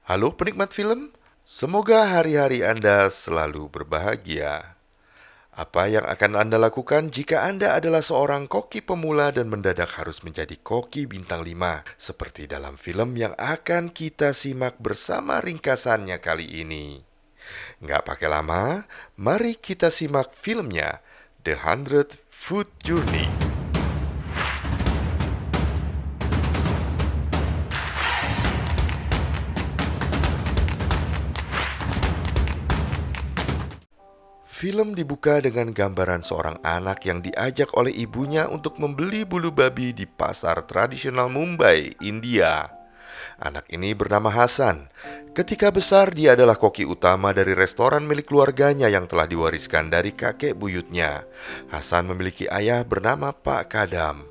Halo penikmat film, semoga hari-hari Anda selalu berbahagia. Apa yang akan Anda lakukan jika Anda adalah seorang koki pemula dan mendadak harus menjadi koki bintang 5, seperti dalam film yang akan kita simak bersama ringkasannya kali ini? Nggak pakai lama, mari kita simak filmnya, The 100 Food Journey. Film dibuka dengan gambaran seorang anak yang diajak oleh ibunya untuk membeli bulu babi di pasar tradisional Mumbai, India. Anak ini bernama Hasan. Ketika besar, dia adalah koki utama dari restoran milik keluarganya yang telah diwariskan dari kakek buyutnya. Hasan memiliki ayah bernama Pak Kadam.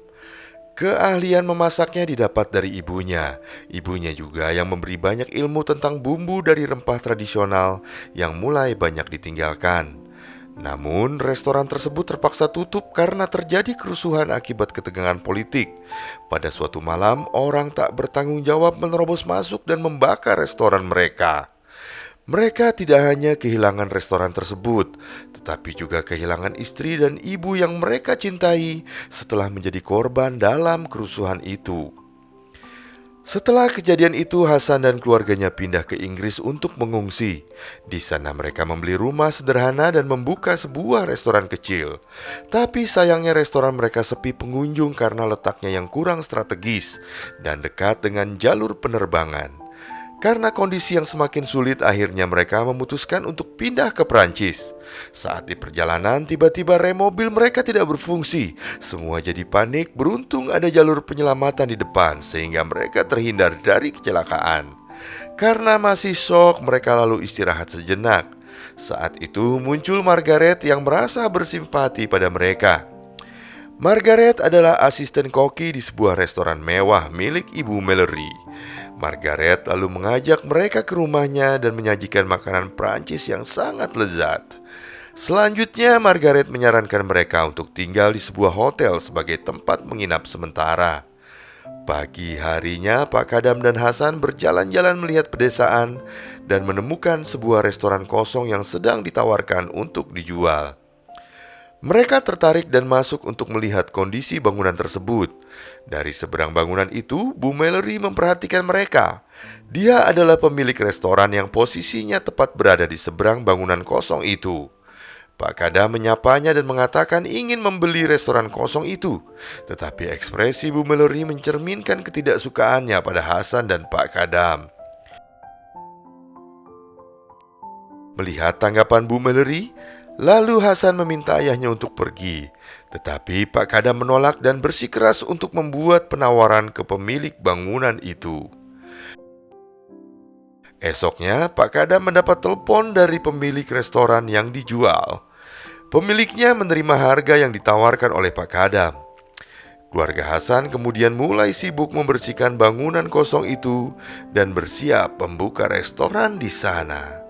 Keahlian memasaknya didapat dari ibunya. Ibunya juga yang memberi banyak ilmu tentang bumbu dari rempah tradisional yang mulai banyak ditinggalkan. Namun, restoran tersebut terpaksa tutup karena terjadi kerusuhan akibat ketegangan politik. Pada suatu malam, orang tak bertanggung jawab menerobos masuk dan membakar restoran mereka. Mereka tidak hanya kehilangan restoran tersebut, tetapi juga kehilangan istri dan ibu yang mereka cintai setelah menjadi korban dalam kerusuhan itu. Setelah kejadian itu, Hasan dan keluarganya pindah ke Inggris untuk mengungsi. Di sana mereka membeli rumah sederhana dan membuka sebuah restoran kecil. Tapi sayangnya restoran mereka sepi pengunjung karena letaknya yang kurang strategis dan dekat dengan jalur penerbangan. Karena kondisi yang semakin sulit, akhirnya mereka memutuskan untuk pindah ke Perancis. Saat di perjalanan, tiba-tiba rem mobil mereka tidak berfungsi. Semua jadi panik, beruntung ada jalur penyelamatan di depan, sehingga mereka terhindar dari kecelakaan. Karena masih syok, mereka lalu istirahat sejenak. Saat itu muncul Margaret yang merasa bersimpati pada mereka. Margaret adalah asisten koki di sebuah restoran mewah milik Ibu Mallory. Margaret lalu mengajak mereka ke rumahnya dan menyajikan makanan Prancis yang sangat lezat. Selanjutnya, Margaret menyarankan mereka untuk tinggal di sebuah hotel sebagai tempat menginap sementara. Pagi harinya, Pak Kadam dan Hasan berjalan-jalan melihat pedesaan dan menemukan sebuah restoran kosong yang sedang ditawarkan untuk dijual. Mereka tertarik dan masuk untuk melihat kondisi bangunan tersebut. Dari seberang bangunan itu, Bu Mallory memperhatikan mereka. Dia adalah pemilik restoran yang posisinya tepat berada di seberang bangunan kosong itu. Pak Kada menyapanya dan mengatakan ingin membeli restoran kosong itu. Tetapi ekspresi Bu Mallory mencerminkan ketidaksukaannya pada Hasan dan Pak Kadam. Melihat tanggapan Bu Mallory, lalu Hasan meminta ayahnya untuk pergi. Tetapi Pak Kadam menolak dan bersikeras untuk membuat penawaran ke pemilik bangunan itu. Esoknya, Pak Kadam mendapat telepon dari pemilik restoran yang dijual. Pemiliknya menerima harga yang ditawarkan oleh Pak Kadam. Keluarga Hasan kemudian mulai sibuk membersihkan bangunan kosong itu dan bersiap membuka restoran di sana.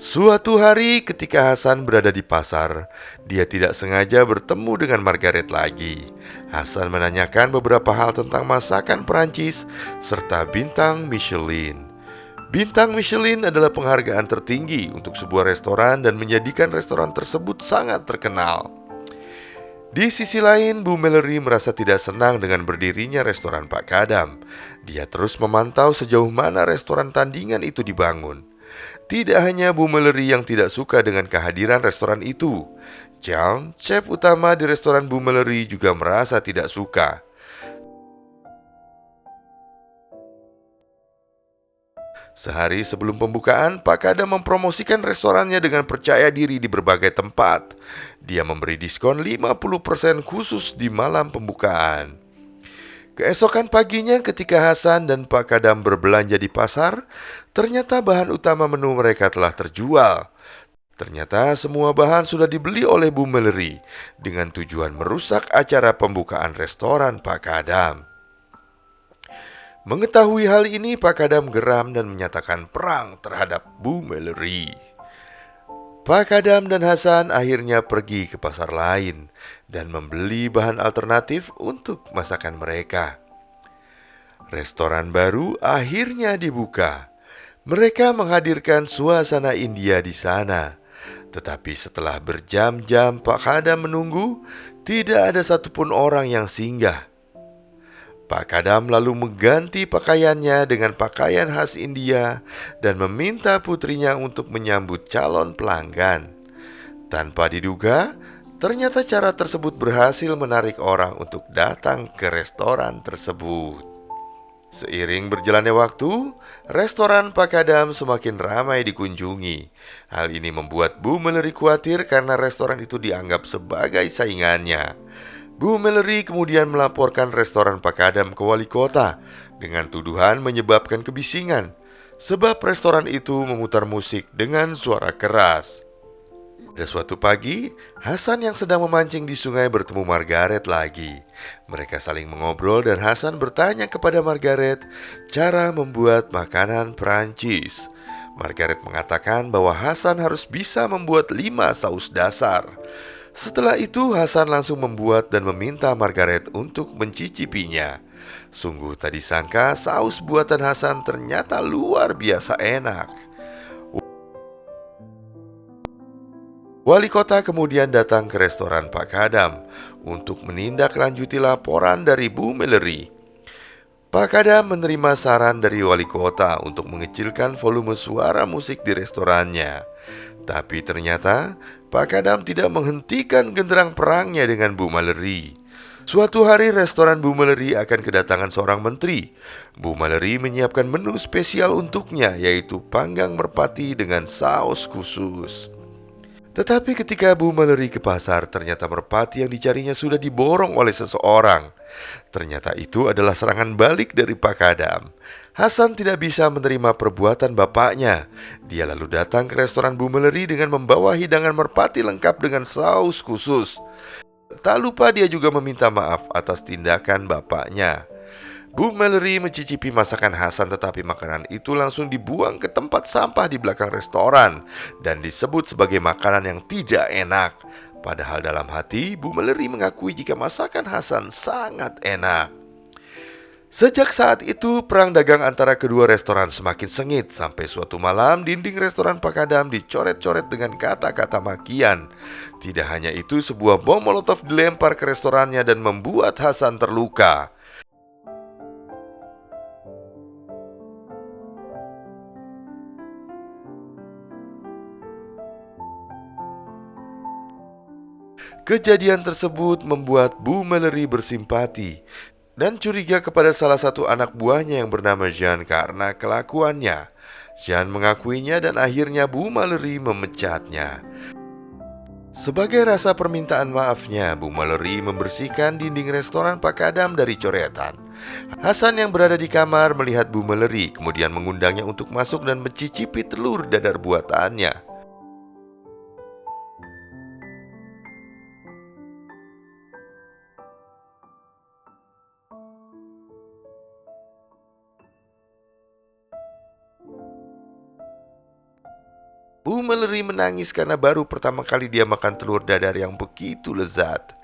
Suatu hari ketika Hasan berada di pasar, dia tidak sengaja bertemu dengan Margaret lagi. Hasan menanyakan beberapa hal tentang masakan Perancis serta bintang Michelin. Bintang Michelin adalah penghargaan tertinggi untuk sebuah restoran dan menjadikan restoran tersebut sangat terkenal. Di sisi lain, Bu Mallory merasa tidak senang dengan berdirinya restoran Pak Kadam. Dia terus memantau sejauh mana restoran tandingan itu dibangun. Tidak hanya Bu Mallory yang tidak suka dengan kehadiran restoran itu. John, chef utama di restoran Bu Mallory, juga merasa tidak suka. Sehari sebelum pembukaan, Pak Kada mempromosikan restorannya dengan percaya diri di berbagai tempat. Dia memberi diskon 50% khusus di malam pembukaan. Keesokan paginya ketika Hasan dan Pak Kadam berbelanja di pasar, ternyata bahan utama menu mereka telah terjual. Ternyata semua bahan sudah dibeli oleh Bu Mallory dengan tujuan merusak acara pembukaan restoran Pak Kadam. Mengetahui hal ini, Pak Kadam geram dan menyatakan perang terhadap Bu Mallory. Pak Kadam dan Hasan akhirnya pergi ke pasar lain dan membeli bahan alternatif untuk masakan mereka. Restoran baru akhirnya dibuka. Mereka menghadirkan suasana India di sana. Tetapi setelah berjam-jam Pak Kadam menunggu, tidak ada satupun orang yang singgah. Pak Kadam lalu mengganti pakaiannya dengan pakaian khas India dan meminta putrinya untuk menyambut calon pelanggan. Tanpa diduga, ternyata cara tersebut berhasil menarik orang untuk datang ke restoran tersebut. Seiring berjalannya waktu, restoran Pak Kadam semakin ramai dikunjungi. Hal ini membuat Bu Meleri khawatir karena restoran itu dianggap sebagai saingannya. Bu Meleri kemudian melaporkan restoran Pak Kadam ke wali kota dengan tuduhan menyebabkan kebisingan, sebab restoran itu memutar musik dengan suara keras. Pada suatu pagi, Hasan yang sedang memancing di sungai bertemu Margaret lagi. Mereka saling mengobrol dan Hasan bertanya kepada Margaret cara membuat makanan Perancis. Margaret mengatakan bahwa Hasan harus bisa membuat 5 saus dasar. Setelah itu Hasan langsung membuat dan meminta Margaret untuk mencicipinya. Sungguh tak disangka saus buatan Hasan ternyata luar biasa enak. Wali kota kemudian datang ke restoran Pak Kadam untuk menindaklanjuti laporan dari Bu Meleri. Pak Kadam menerima saran dari wali kota untuk mengecilkan volume suara musik di restorannya. Tapi ternyata Pak Kadam tidak menghentikan genderang perangnya dengan Bu Meleri. Suatu hari restoran Bu Meleri akan kedatangan seorang menteri. Bu Meleri menyiapkan menu spesial untuknya, yaitu panggang merpati dengan saus khusus. Tetapi ketika Bu Meleri ke pasar, ternyata merpati yang dicarinya sudah diborong oleh seseorang. Ternyata itu adalah serangan balik dari Pak Kadam. Hasan tidak bisa menerima perbuatan bapaknya. Dia lalu datang ke restoran Bu Meleri dengan membawa hidangan merpati lengkap dengan saus khusus. Tak lupa dia juga meminta maaf atas tindakan bapaknya. Bu Meleri mencicipi masakan Hasan, tetapi makanan itu langsung dibuang ke tempat sampah di belakang restoran dan disebut sebagai makanan yang tidak enak. Padahal dalam hati Bu Meleri mengakui jika masakan Hasan sangat enak. Sejak saat itu perang dagang antara kedua restoran semakin sengit, sampai suatu malam dinding restoran Pak Kadam dicoret-coret dengan kata-kata makian. Tidak hanya itu, sebuah bom molotov dilempar ke restorannya dan membuat Hasan terluka. Kejadian tersebut membuat Bu Meleri bersimpati dan curiga kepada salah satu anak buahnya yang bernama Jean karena kelakuannya. Jean mengakuinya dan akhirnya Bu Meleri memecatnya. Sebagai rasa permintaan maafnya, Bu Meleri membersihkan dinding restoran Pak Kadam dari coretan. Hasan yang berada di kamar melihat Bu Meleri, kemudian mengundangnya untuk masuk dan mencicipi telur dadar buatannya. Bu Meleri menangis karena baru pertama kali dia makan telur dadar yang begitu lezat.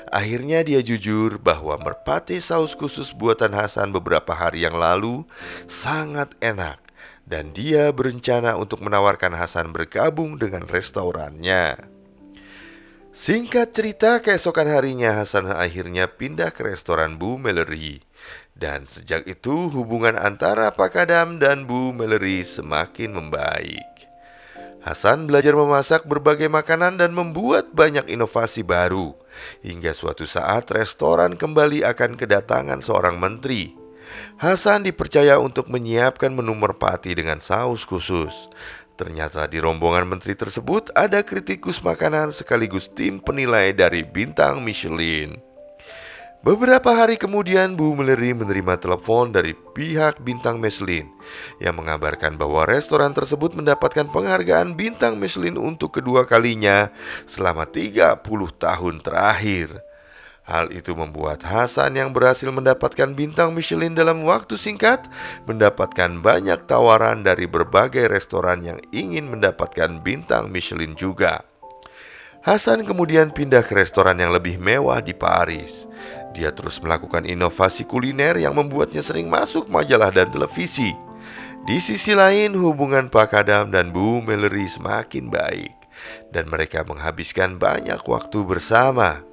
Akhirnya dia jujur bahwa merpati saus khusus buatan Hasan beberapa hari yang lalu sangat enak, dan dia berencana untuk menawarkan Hasan bergabung dengan restorannya. Singkat cerita, keesokan harinya Hasan akhirnya pindah ke restoran Bu Meleri. Dan sejak itu hubungan antara Pak Kadam dan Bu Meleri semakin membaik. Hasan belajar memasak berbagai makanan dan membuat banyak inovasi baru. Hingga suatu saat restoran kembali akan kedatangan seorang menteri. Hasan dipercaya untuk menyiapkan menu merpati dengan saus khusus. Ternyata di rombongan menteri tersebut ada kritikus makanan sekaligus tim penilai dari bintang Michelin. Beberapa hari kemudian Bu Meleri menerima telepon dari pihak bintang Michelin yang mengabarkan bahwa restoran tersebut mendapatkan penghargaan bintang Michelin untuk kedua kalinya selama 30 tahun terakhir. Hal itu membuat Hasan yang berhasil mendapatkan bintang Michelin dalam waktu singkat mendapatkan banyak tawaran dari berbagai restoran yang ingin mendapatkan bintang Michelin juga. Hasan kemudian pindah ke restoran yang lebih mewah di Paris. Dia terus melakukan inovasi kuliner yang membuatnya sering masuk majalah dan televisi. Di sisi lain, hubungan Pak Kadam dan Bu Mallory semakin baik, dan mereka menghabiskan banyak waktu bersama.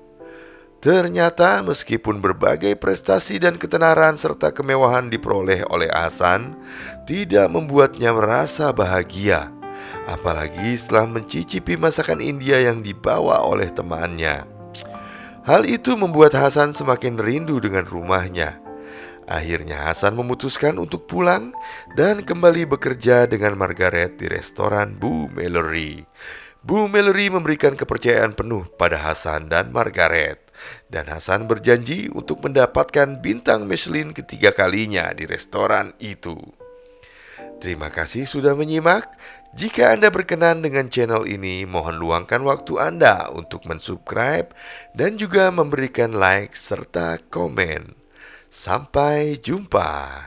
Ternyata meskipun berbagai prestasi dan ketenaran serta kemewahan diperoleh oleh Hasan, tidak membuatnya merasa bahagia. Apalagi setelah mencicipi masakan India yang dibawa oleh temannya. Hal itu membuat Hasan semakin rindu dengan rumahnya. Akhirnya Hasan memutuskan untuk pulang dan kembali bekerja dengan Margaret di restoran Bu Mallory. Bu Mallory memberikan kepercayaan penuh pada Hasan dan Margaret, dan Hasan berjanji untuk mendapatkan bintang Michelin ketiga kalinya di restoran itu. Terima kasih sudah menyimak. Jika Anda berkenan dengan channel ini, mohon luangkan waktu Anda untuk mensubscribe dan juga memberikan like serta komen. Sampai jumpa.